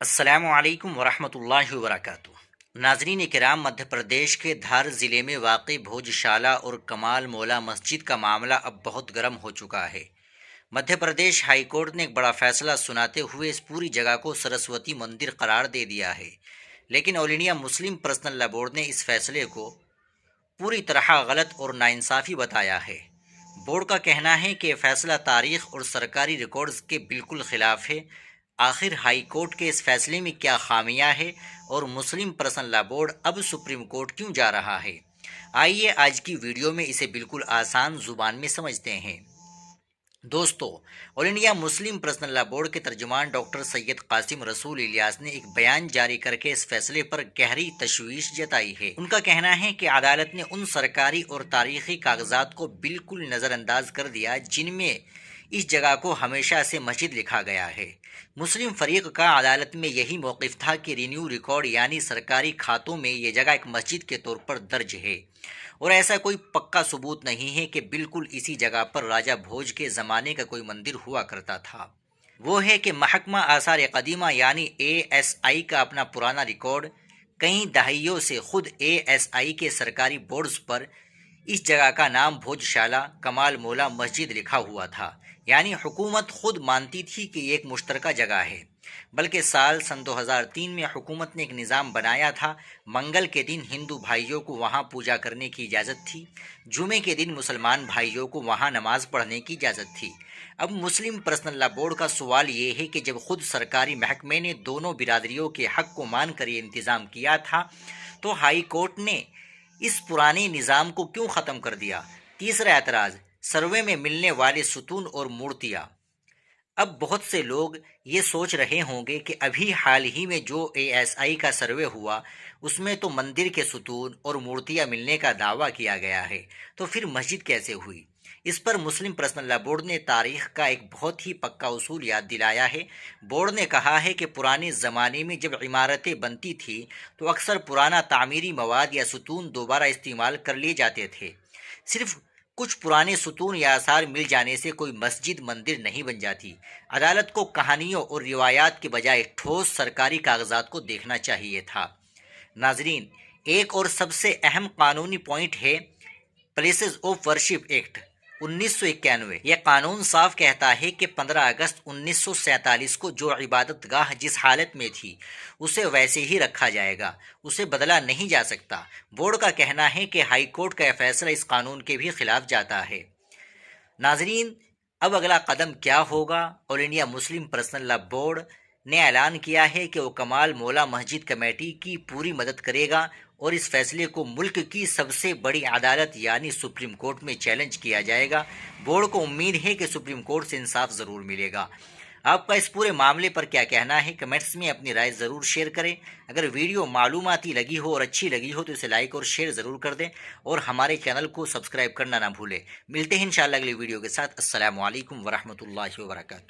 السلام علیکم ورحمۃ اللہ وبرکاتہ۔ ناظرین کرام، مدھیہ پردیش کے دھار ضلع میں واقع بھوج شالہ اور کمال مولا مسجد کا معاملہ اب بہت گرم ہو چکا ہے۔ مدھیہ پردیش ہائی کورٹ نے ایک بڑا فیصلہ سناتے ہوئے اس پوری جگہ کو سرسوتی مندر قرار دے دیا ہے، لیکن آل انڈیا مسلم پرسنل لا بورڈ نے اس فیصلے کو پوری طرح غلط اور ناانصافی بتایا ہے۔ بورڈ کا کہنا ہے کہ یہ فیصلہ تاریخ اور سرکاری ریکارڈز کے بالکل خلاف ہے۔ آخر ہائی کورٹ کے اس فیصلے میں کیا خامیاں ہے اور مسلم پرسنل لا بورڈ اب سپریم کورٹ کیوں جا رہا ہے؟ آئیے آج کی ویڈیو میں اسے بالکل آسان زبان میں سمجھتے ہیں۔ دوستو، آل انڈیا مسلم پرسنل لا بورڈ کے ترجمان ڈاکٹر سید قاسم رسول الیاس نے ایک بیان جاری کر کے اس فیصلے پر گہری تشویش جتائی ہے۔ ان کا کہنا ہے کہ عدالت نے ان سرکاری اور تاریخی کاغذات کو بالکل نظر انداز کر دیا جن میں اس جگہ کو ہمیشہ سے مسجد لکھا گیا ہے۔ مسلم فریق کا عدالت میں یہی موقف تھا کہ رینیو ریکارڈ یعنی سرکاری کھاتوں میں یہ جگہ ایک مسجد کے طور پر درج ہے، اور ایسا کوئی پکا ثبوت نہیں ہے کہ بالکل اسی جگہ پر راجہ بھوج کے زمانے کا کوئی مندر ہوا کرتا تھا۔ وہ ہے کہ محکمہ آثار قدیمہ یعنی ASI کا اپنا پرانا ریکارڈ کئی دہائیوں سے خود ASI کے سرکاری بورڈز پر اس جگہ کا نام بھوج شالہ کمال مولا مسجد لکھا ہوا تھا، یعنی حکومت خود مانتی تھی کہ یہ ایک مشترکہ جگہ ہے۔ بلکہ سن 2003 میں حکومت نے ایک نظام بنایا تھا۔ منگل کے دن ہندو بھائیوں کو وہاں پوجا کرنے کی اجازت تھی، جمعے کے دن مسلمان بھائیوں کو وہاں نماز پڑھنے کی اجازت تھی۔ اب مسلم پرسنل لا بورڈ کا سوال یہ ہے کہ جب خود سرکاری محکمے نے دونوں برادریوں کے حق کو مان کر یہ انتظام کیا تھا تو ہائی کورٹ نے اس پرانے نظام کو کیوں ختم کر دیا؟ تیسرا اعتراض، سروے میں ملنے والے ستون اور مورتیاں۔ اب بہت سے لوگ یہ سوچ رہے ہوں گے کہ ابھی حال ہی میں جو ASI کا سروے ہوا اس میں تو مندر کے ستون اور مورتیاں ملنے کا دعویٰ کیا گیا ہے، تو پھر مسجد کیسے ہوئی؟ اس پر مسلم پرسنل لا بورڈ نے تاریخ کا ایک بہت ہی پکا اصول یاد دلایا ہے۔ بورڈ نے کہا ہے کہ پرانے زمانے میں جب عمارتیں بنتی تھیں تو اکثر پرانا تعمیری مواد یا ستون دوبارہ استعمال کر لیے جاتے تھے۔ صرف کچھ پرانے ستون یا آثار مل جانے سے کوئی مسجد مندر نہیں بن جاتی۔ عدالت کو کہانیوں اور روایات کے بجائے ٹھوس سرکاری کاغذات کو دیکھنا چاہیے تھا۔ ناظرین، ایک اور سب سے اہم قانونی پوائنٹ ہے پلیسز آف ورشپ ایکٹ 1991۔ یہ قانون صاف کہتا ہے کہ 15 اگست 1947 کو جو عبادت گاہ جس حالت میں تھی اسے ویسے ہی رکھا جائے گا، اسے بدلا نہیں جا سکتا۔ بورڈ کا کہنا ہے کہ ہائی کورٹ کا یہ فیصلہ اس قانون کے بھی خلاف جاتا ہے۔ ناظرین، اب اگلا قدم کیا ہوگا؟ آل انڈیا مسلم پرسنل لا بورڈ نے اعلان کیا ہے کہ وہ کمال مولا مسجد کمیٹی کی پوری مدد کرے گا اور اس فیصلے کو ملک کی سب سے بڑی عدالت یعنی سپریم کورٹ میں چیلنج کیا جائے گا۔ بورڈ کو امید ہے کہ سپریم کورٹ سے انصاف ضرور ملے گا۔ آپ کا اس پورے معاملے پر کیا کہنا ہے؟ کمنٹس میں اپنی رائے ضرور شیئر کریں۔ اگر ویڈیو معلوماتی لگی ہو اور اچھی لگی ہو تو اسے لائک اور شیئر ضرور کر دیں، اور ہمارے چینل کو سبسکرائب کرنا نہ بھولیں۔ ملتے ہیں انشاءاللہ اگلی ویڈیو کے ساتھ۔ السلام علیکم ورحمۃ اللہ وبرکاتہ۔